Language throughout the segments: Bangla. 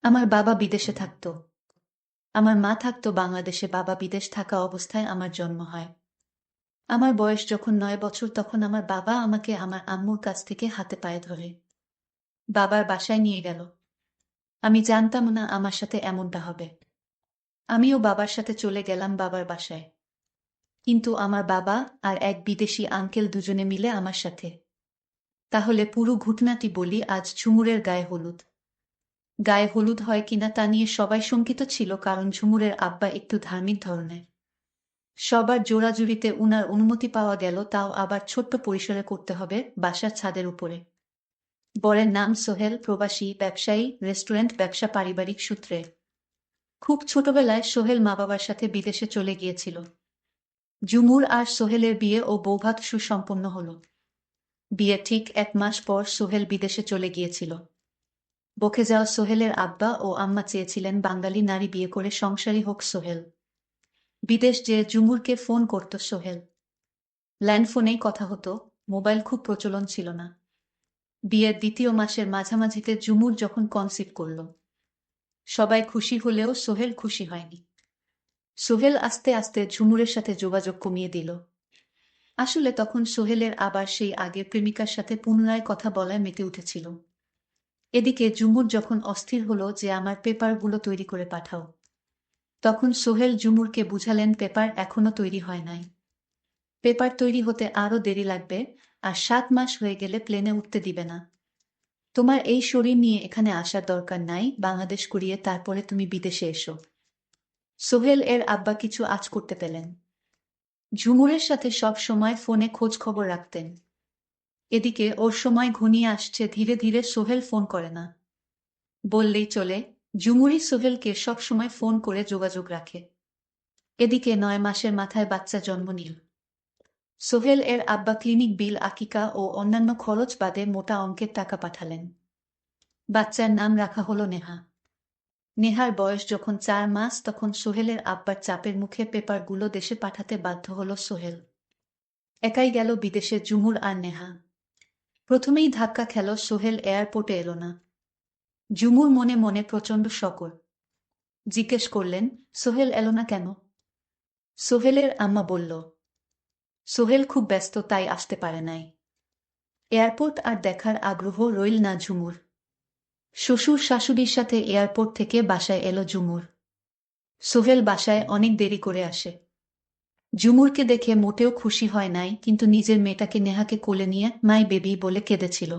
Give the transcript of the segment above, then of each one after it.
আমার বাবা বিদেশে থাকতো। আমার মা থাকতো বাংলাদেশে। বাবা বিদেশ থাকা অবস্থায় আমার জন্ম হয়। আমার বয়স যখন 9 বছর তখন আমার বাবা আমাকে আমার আম্মুর কাছ থেকে হাতে পায়ে ধরে বাবার বাসায় নিয়ে গেল। আমি জানতাম না আমার সাথে এমনটা হবে। আমিও বাবার সাথে চলে গেলাম বাবার বাসায়। কিন্তু আমার বাবা আর এক বিদেশি আঙ্কেল দুজনে মিলে আমার সাথে। তাহলে পুরো ঘটনাটি বলি। আজ ঝুমুরের গায়ে হলুদ। গায়ে হলুদ হয় কিনা তা নিয়ে সবাই শঙ্কিত ছিল, কারণ ঝুমুরের আব্বা একটু ধার্মিক ধরনের। সবার জোরাজুরিতে উনার অনুমতি পাওয়া গেল, তাও আবার ছোট্ট পরিসরে করতে হবে, বাসার ছাদের উপরে। বরের নাম সোহেল, প্রবাসী ব্যবসায়ী, রেস্টুরেন্ট ব্যবসা পারিবারিক সূত্রে। খুব ছোটবেলায় সোহেল মা বাবার সাথে বিদেশে চলে গিয়েছিল। ঝুমুর আর সোহেলের বিয়ে ও বৌভাত সুসম্পন্ন হলো। বিয়ে ঠিক 1 মাস পর সোহেল বিদেশে চলে গিয়েছিল। বকে যাওয়া সোহেলের আব্বা ও আম্মা চেয়েছিলেন বাঙালি নারী বিয়ে করে সংসারী হোক সোহেল। বিদেশ যে ঝুমুরকে ফোন করত সোহেল। ল্যান্ডফোনেই কথা হতো, মোবাইল খুব প্রচলন ছিল না। বিয়ের 2য় মাসের মাঝামাঝিতে ঝুমুর যখন কনসিভ করল, সবাই খুশি হলেও সোহেল খুশি হয়নি। সোহেল আস্তে আস্তে ঝুমুরের সাথে যোগাযোগ কমিয়ে দিল। আসলে তখন সোহেলের আবার সেই আগের প্রেমিকার সাথে পুনরায় কথা বলায় মেতে উঠেছিল। এদিকে ঝুমুর যখন অস্থির হলো যে আমার পেপারগুলো তৈরি করে পাঠাও, তখন সোহেল ঝুমুরকে বুঝালেন পেপার এখনো তৈরি হয় নাই। পেপার তৈরি হতে আরও দেরি লাগবে, আর 7 মাস হয়ে গেলে প্লেনে উঠতে দিবে না। তোমার এই শরীর নিয়ে এখানে আসার দরকার নাই, বাংলাদেশ করিয়ে তারপরে তুমি বিদেশে এসো। সোহেল এর আব্বা কিছু আঁচ করতে পেলেন। ঝুমুরের সাথে সব সময় ফোনে খোঁজ খবর রাখতেন। এদিকে ওর সময় ঘনিয়ে আসছে, ধীরে ধীরে সোহেল ফোন করে না বললেই চলে। ঝুমুরই সোহেলকে সব সময় ফোন করে যোগাযোগ রাখে। এদিকে 9 মাসের মাথায় বাচ্চা জন্ম নিল। সোহেল এর আব্বা ক্লিনিক বিল, আকিকা ও অন্যান্য খরচ বাদে মোটা অঙ্কের টাকা পাঠালেন। বাচ্চার নাম রাখা হলো নেহা। নেহার বয়স যখন 4 মাস, তখন সোহেলের আব্বার চাপের মুখে পেপারগুলো দেশে পাঠাতে বাধ্য হলো সোহেল। একাই গেল বিদেশে ঝুমুর আর নেহা। প্রথমেই ধাক্কা খেল, সোহেল এয়ারপোর্টে এলো না। ঝুমুর মনে মনে প্রচণ্ড শকর। জিজ্ঞেস করলেন, সোহেল এলো না কেন? সোহেলের আম্মা বলল, সোহেল খুব ব্যস্ত, তাই আসতে পারে নাই। এয়ারপোর্ট আর দেখার আগ্রহ রইল না ঝুমুর। শ্বশুর শাশুড়ির সাথে এয়ারপোর্ট থেকে বাসায় এলো ঝুমুর। সোহেল বাসায় অনেক দেরি করে আসে। ঝুমুরকে দেখে মোটেও খুশি হয় নাই, কিন্তু নিজের মেয়েটাকে নেহাকে কোলে নিয়ে মাই বেবি বলে কেঁদেছিল।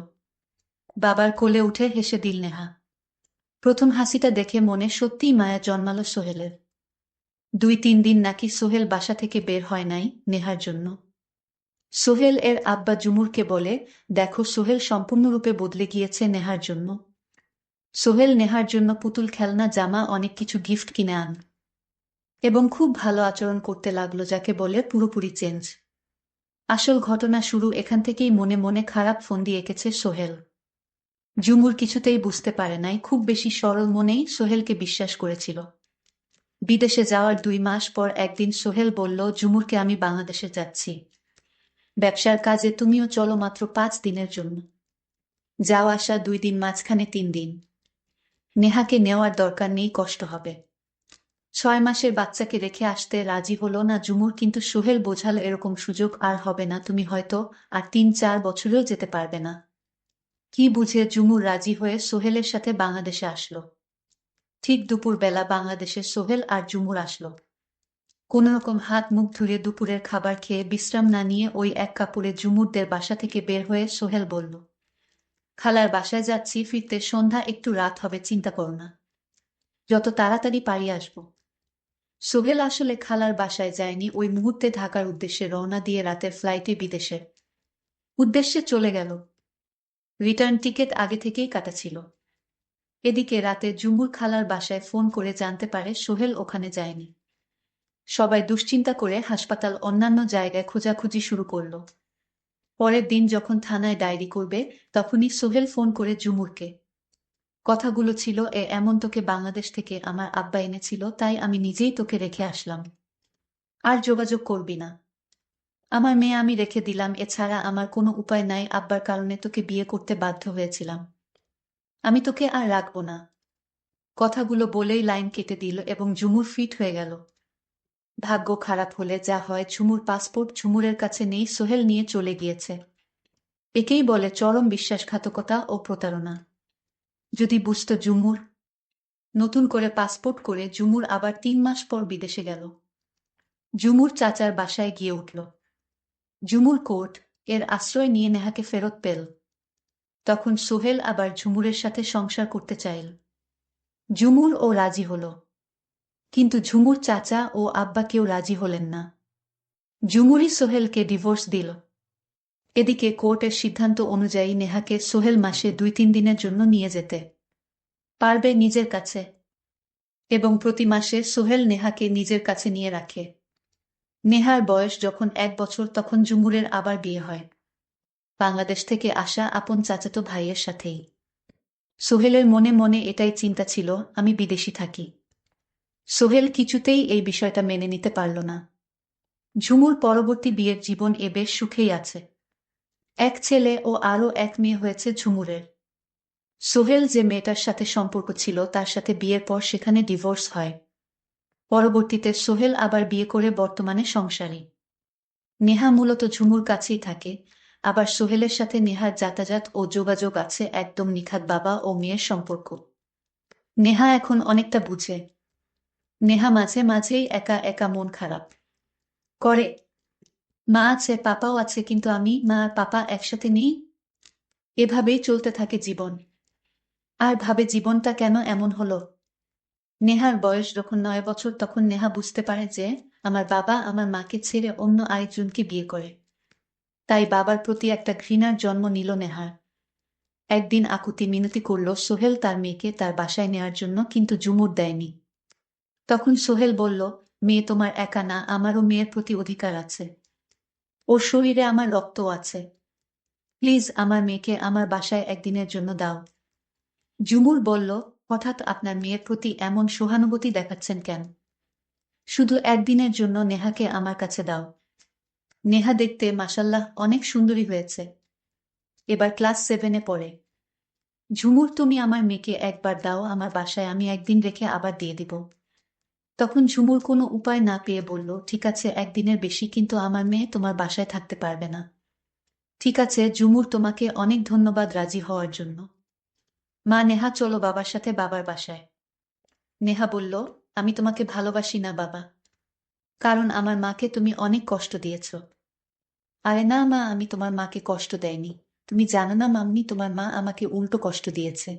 বাবার কোলে উঠে হেসে দিল নেহা। প্রথম হাসিটা দেখে মনে সত্যিই মায়া জন্মালো সোহেলের। 2-3 দিন নাকি সোহেল বাসা থেকে বের হয় নাই নেহার জন্য। সোহেল এর আব্বা ঝুমুরকে বলে, দেখো সোহেল সম্পূর্ণরূপে বদলে গিয়েছে নেহার জন্য। সোহেল নেহার জন্য পুতুল, খেলনা, জামা, অনেক কিছু গিফট কিনে আন এবং খুব ভালো আচরণ করতে লাগলো, যাকে বলে পুরোপুরি চেঞ্জ। আসল ঘটনা শুরু এখান থেকেই। মনে মনে খারাপ ফন্দি এঁকেছে সোহেল। ঝুমুর কিছুতেই বুঝতে পারে নাই, খুব বেশি সরল মনেই সোহেলকে বিশ্বাস করেছিল। বিদেশে যাওয়ার 2 মাস পর একদিন সোহেল বলল, ঝুমুরকে আমি বাংলাদেশে যাচ্ছি ব্যবসার কাজে, তুমিও চলো, মাত্র 5 দিনের জন্য। যাও আসা 2 দিন, মাঝখানে 3 দিন। নেহাকে নেওয়ার দরকার নেই, কষ্ট হবে। 6 মাসের বাচ্চাকে রেখে আসতে রাজি হলো না ঝুমুর, কিন্তু সোহেল বোঝাল এরকম সুযোগ আর হবে না, তুমি হয়তো আর 3-4 বছরেও যেতে পারবে না। কি বুঝে ঝুমুর রাজি হয়ে সোহেলের সাথে বাংলাদেশে আসলো। ঠিক দুপুরবেলা বাংলাদেশে সোহেল আর ঝুমুর আসলো। কোনোরকম হাত মুখ ধুয়ে দুপুরের খাবার খেয়ে বিশ্রাম না নিয়ে ওই এক কাপড়ে ঝুমুরদের বাসা থেকে বের হয়ে সোহেল বলল, খালার বাসায় যাচ্ছি, ফিরতে সন্ধ্যা, একটু রাত হবে, চিন্তা করো না, যত তাড়াতাড়ি পারি আসবো। সোহেল আসলে খালার বাসায় যায়নি, ওই মুহূর্তে ঢাকার উদ্দেশ্যে রওনা দিয়ে রাতের ফ্লাইটে বিদেশের উদ্দেশ্যে চলে গেল। রিটার্ন টিকিট আগে থেকেই কাটা ছিল। এদিকে রাতে ঝুমুর খালার বাসায় ফোন করে জানতে পারে সোহেল ওখানে যায়নি। সবাই দুশ্চিন্তা করে হাসপাতাল, অন্যান্য জায়গায় খোঁজাখুঁজি শুরু করলো। পরের দিন যখন থানায় ডায়েরি করবে, তখনই সোহেল ফোন করে ঝুমুরকে। কথাগুলো ছিল, এমন তোকে বাংলাদেশ থেকে আমার আব্বা এনেছিল, তাই আমি নিজেই তোকে রেখে আসলাম। আর যোগাযোগ করবি না। আমার মেয়ে আমি রেখে দিলাম, এছাড়া আমার কোনো উপায় নাই, আব্বার কারণে তোকে বিয়ে করতে বাধ্য হয়েছিলাম। আমি তোকে আর রাখবো না। কথাগুলো বলেই লাইন কেটে দিল এবং ঝুমুর ফিট হয়ে গেল। ভাগ্য খারাপ হলে যা হয়, ঝুমুর পাসপোর্ট ঝুমুরের কাছে নেই, সোহেল নিয়ে চলে গিয়েছে। একেই বলে চরম বিশ্বাসঘাতকতা ও প্রতারণা। যদি বুঝত ঝুমুর। নতুন করে পাসপোর্ট করে ঝুমুর আবার ৩ মাস পর বিদেশে গেল। ঝুমুর চাচার বাসায় গিয়ে উঠল। ঝুমুর কোর্ট এর আশ্রয় নিয়ে নেহাকে ফেরত পেল। তখন সোহেল আবার ঝুমুরের সাথে সংসার করতে চাইল। ঝুমুর ও রাজি হল, কিন্তু ঝুমুর চাচা ও আব্বা কেউ রাজি হলেন না। ঝুমুরই সোহেলকে ডিভোর্স দিল। এদিকে কোর্টের সিদ্ধান্ত অনুযায়ী নেহাকে সোহেল মাসে ২-৩ দিনের জন্য নিয়ে যেতে পারবে নিজের কাছে, এবং প্রতি মাসে সোহেল নেহাকে নিজের কাছে নিয়ে রাখে। নেহার বয়স যখন ১ বছর তখন ঝুমুরের আবার বিয়ে হয়, বাংলাদেশ থেকে আসা আপন চাচাতো ভাইয়ের সাথেই। সোহেলের মনে মনে এটাই চিন্তা ছিল, আমি বিদেশি থাকি। সোহেল কিছুতেই এই বিষয়টা মেনে নিতে পারল না। ঝুমুর পরবর্তী বিয়ের জীবন বেশ সুখেই আছে। ১ ছেলে ও আরও ১ মেয়ে হয়েছে ঝুমুরের। সোহেল যে মেয়েটার সাথে সম্পর্ক ছিল তার সাথে বিয়ের পর সেখানে ডিভোর্স হয়। পরবর্তীতে সোহেল আবার বিয়ে করে বর্তমানে সংসারী। নেহা মূলত ঝুমুর কাছেই থাকে, আবার সোহেলের সাথে নেহার যাতায়াত ও যোগাযোগ আছে, একদম নিখাত বাবা ও মেয়ের সম্পর্ক। নেহা এখন অনেকটা বুঝে। নেহা মাঝে মাঝেই একা একা মন খারাপ করে। মা আছে, পাপাও আছে, কিন্তু আমি, মা আর পাপা একসাথে নেই। এভাবেই চলতে থাকে জীবন। আর ভাবে জীবনটা কেন এমন হলো। নেহার বয়স যখন ৯ বছর তখন নেহা বুঝতে পারে যে আমার বাবা আমার মাকে ছেড়ে অন্য আরেকজনকে বিয়ে করে। তাই বাবার প্রতি একটা ঘৃণার জন্ম নিল নেহার। একদিন আকুতি মিনতি করল সোহেল তার মেয়েকে তার বাসায় নেওয়ার জন্য, কিন্তু ঝুমুর দেয়নি। তখন সোহেল বলল, মেয়ে তোমার একা না, আমারও মেয়ের প্রতি অধিকার আছে। ওর শরীরে আমার রক্তও আছে। প্লিজ আমার মেয়েকে আমার বাসায় একদিনের জন্য দাও। ঝুমুর বলল, হঠাৎ আপনার মেয়ের প্রতি এমন সহানুভূতি দেখাচ্ছেন কেন? শুধু একদিনের জন্য নেহাকে আমার কাছে দাও। নেহা দেখতে মাশাল্লাহ অনেক সুন্দরী হয়েছে। এবার ক্লাস 7-এ পড়ে। ঝুমুর, তুমি আমার মেয়েকে একবার দাও আমার বাসায়, আমি একদিন রেখে আবার দিয়ে দিব। তখন ঝুমুর কোনো উপায় না পেয়ে বলল, ঠিক আছে, একদিনের বেশি কিন্তু আমার মেয়ে তোমার বাসায় থাকতে পারবে না। ঠিক আছে ঝুমুর, তোমাকে অনেক ধন্যবাদ রাজি হওয়ার জন্য। মা, নেহা চলো বাবার সাথে বাবার বাসায়। নেহা বলল, আমি তোমাকে ভালোবাসি না বাবা, কারণ আমার মাকে তুমি অনেক কষ্ট দিয়েছ। আরে না মা, আমি তোমার মাকে কষ্ট দেয়নি। তুমি জানো না মাম্মি, তোমার মা আমাকে উল্টো কষ্ট দিয়েছে।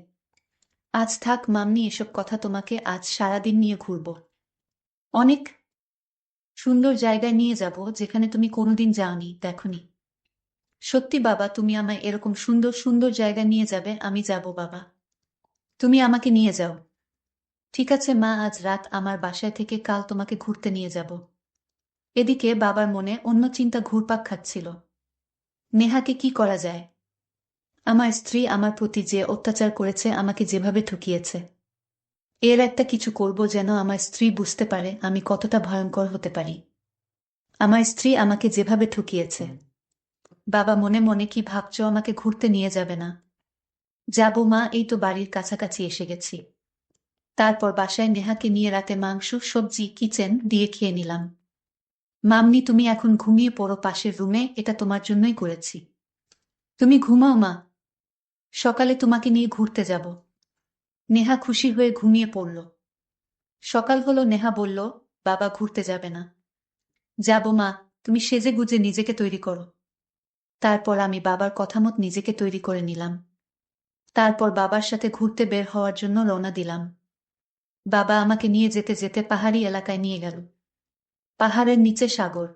আজ থাক মাম্মি এসব কথা, তোমাকে আজ সারাদিন নিয়ে ঘুরব। অনেক সুন্দর জায়গায় নিয়ে যাব যেখানে তুমি কোনোদিন যাওনি, দেখনি। সত্যি বাবা, তুমি আমায় এরকম সুন্দর সুন্দর জায়গায় নিয়ে যাবে? আমি যাব বাবা, তুমি আমাকে নিয়ে যাও। ঠিক আছে মা, আজ রাত আমার বাসায় থেকে কাল তোমাকে ঘুরতে নিয়ে যাব। এদিকে বাবার মনে অন্য চিন্তা ঘুরপাক খাচ্ছিল। নেহাকে কি করা যায়? আমার স্ত্রী আমার প্রতি যে অত্যাচার করেছে, আমাকে যেভাবে ঠকিয়েছে, এর একটা কিছু করব যেন আমার স্ত্রী বুঝতে পারে আমি কতটা ভয়ঙ্কর হতে পারি। আমার স্ত্রী আমাকে যেভাবে ঠকিয়েছে। বাবা মনে মনে কি ভাবছ, আমাকে ঘুরতে নিয়ে যাবে না? যাব মা, এই তো বাড়ির কাছাকাছি এসে গেছি। তারপর বাসায় নেহাকে নিয়ে রাতে মাংস সবজি কিচেন দিয়ে খেয়ে নিলাম। মাম্মি, তুমি এখন ঘুমিয়ে পড়ো পাশের রুমে, এটা তোমার জন্যই করেছি। তুমি ঘুমাও মা, সকালে তোমাকে নিয়ে ঘুরতে যাব। নেহা খুশি হয়ে ঘুমিয়ে পড়ল। সকাল হলো, নেহা বলল, বাবা ঘুরতে যাবে না? যাব মা, তুমি সেজে গুজে নিজেকে তৈরি করো। তারপর আমি বাবার কথামত নিজেকে তৈরি করে নিলাম। তারপর বাবার সাথে ঘুরতে বের হওয়ার জন্য রওনা দিলাম। বাবা আমাকে নিয়ে যেতে যেতে পাহাড়ি এলাকায় নিয়ে গেল। পাহাড়ের নিচে সাগর।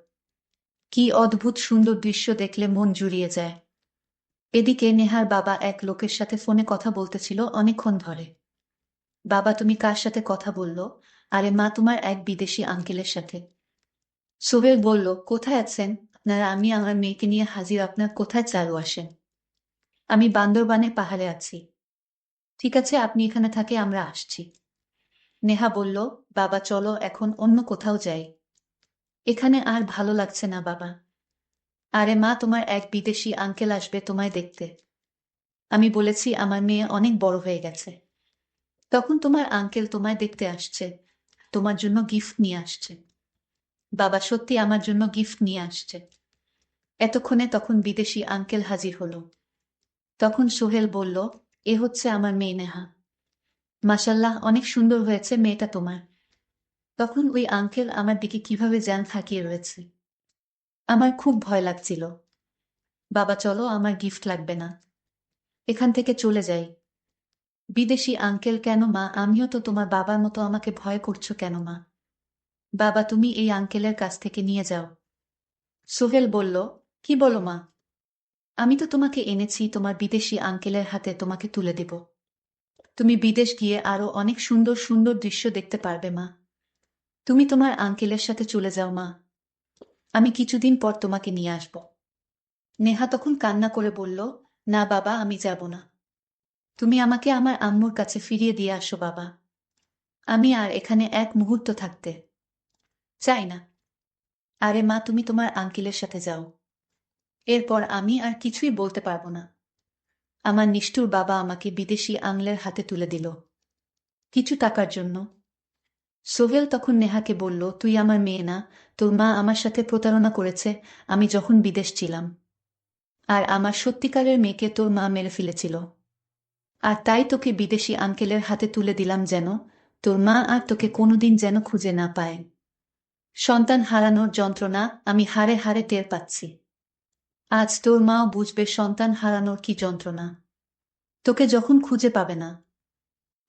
কি অদ্ভুত সুন্দর দৃশ্য, দেখলে মন জুড়িয়ে যায়। এদিকে নেহার বাবা এক লোকের সাথে ফোনে কথা বলতেছিল অনেকক্ষণ ধরে। বাবা, তুমি কার সাথে কথা বললো? আরে মা, তোমার এক বিদেশি আঙ্কেলের সাথে। সোহেল বলল, কোথায় আছেন আপনারা? আমি আমার মেয়েকে নিয়ে হাজির, আপনার কোথায় চালু আসেন? আমি বান্দরবানে পাহাড়ে আছি। ঠিক আছে, আপনি এখানে থাকে, আমরা আসছি। নেহা বলল, বাবা চলো এখন অন্য কোথাও যাই, এখানে আর ভালো লাগছে না বাবা। আরে মা, তোমার এক বিদেশি আঙ্কেল আসবে তোমায় দেখতে। আমি বলেছি আমার মেয়ে অনেক বড় হয়ে গেছে। তখন তোমার আঙ্কেল তোমায় দেখতে আসছে, তোমার জন্য গিফট নিয়ে আসছে। বাবা সত্যি আমার জন্য গিফট নিয়ে আসছে। এতক্ষণে তখন বিদেশি আঙ্কেল হাজির হলো। তখন সোহেল বলল, এ হচ্ছে আমার মেয়ে নেহা। মাশাল্লাহ, অনেক সুন্দর হয়েছে মেয়েটা তোমার। তখন ওই আঙ্কেল আমার দিকে কিভাবে যেন তাকিয়ে রয়েছে। আমার খুব ভয় লাগছিল। বাবা চলো, আমার গিফট লাগবে না, এখান থেকে চলে যাই। বিদেশি আঙ্কেল, কেন মা? আমিও তো তোমার বাবার মতো, আমাকে ভয় করছো কেন মা? বাবা তুমি এই আঙ্কেলের কাছ থেকে নিয়ে যাও। সোহেল বলল, কি বলো মা? আমি তো তোমাকে এনেছি তোমার বিদেশি আঙ্কেলের হাতে, তোমাকে তুলে দেব। তুমি বিদেশ গিয়ে আরো অনেক সুন্দর সুন্দর দৃশ্য দেখতে পারবে মা। তুমি তোমার আঙ্কেলের সাথে চলে যাও মা, আমি কিছুদিন পর তোমাকে নিয়ে আসব। নেহা তখন কান্না করে বলল, না বাবা, আমি যাব না। তুমি আমাকে আমার আম্মুর কাছে ফিরিয়ে দিয়ে আসো বাবা। আমি আর এখানে এক মুহূর্ত থাকতে চাই না। আরে মা, তুমি তোমার আঙ্কেলের সাথে যাও। এরপর আমি আর কিছুই বলতে পারবো না। আমার নিষ্ঠুর বাবা আমাকে বিদেশি আংলের হাতে তুলে দিল কিছু টাকার জন্য। সোহেল তখন নেহাকে বলল, তুই আমার মেয়ে না, তোর মা আমার সাথে প্রতারণা করেছে আমি যখন বিদেশ ছিলাম। আর আমার সত্যিকারের মেয়েকে তোর মা মেরে ফেলেছিল। আর তাই তোকে বিদেশি আঙ্কেলের হাতে তুলে দিলাম, যেন তোর মা আর তোকে কোনোদিন যেন খুঁজে না পায়। সন্তান হারানোর যন্ত্রণা আমি হাড়ে হাড়ে টের পাচ্ছি। আজ তোর মাও বুঝবে সন্তান হারানোর কি যন্ত্রণা। তোকে যখন খুঁজে পাবে না,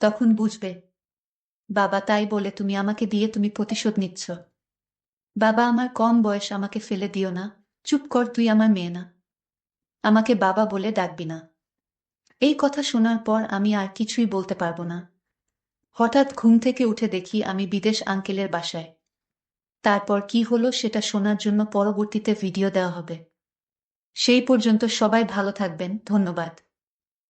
তখন বুঝবে। বাবা, তাই বলে তুমি আমাকে দিয়ে তুমি প্রতিশোধ নিচ্ছ? বাবা, আমার কম বয়স, আমাকে ফেলে দিও না। চুপ কর, তুই আমার মেয়ে না, আমাকে বাবা বলে ডাকবি না। এই কথা শোনার পর আমি আর কিছুই বলতে পারবো না। হঠাৎ ঘুম থেকে উঠে দেখি আমি বিদেশ আঙ্কেলের বাসায়। তারপর কি হলো সেটা শোনার জন্য পরবর্তীতে ভিডিও দেওয়া হবে। সেই পর্যন্ত সবাই ভালো থাকবেন, ধন্যবাদ।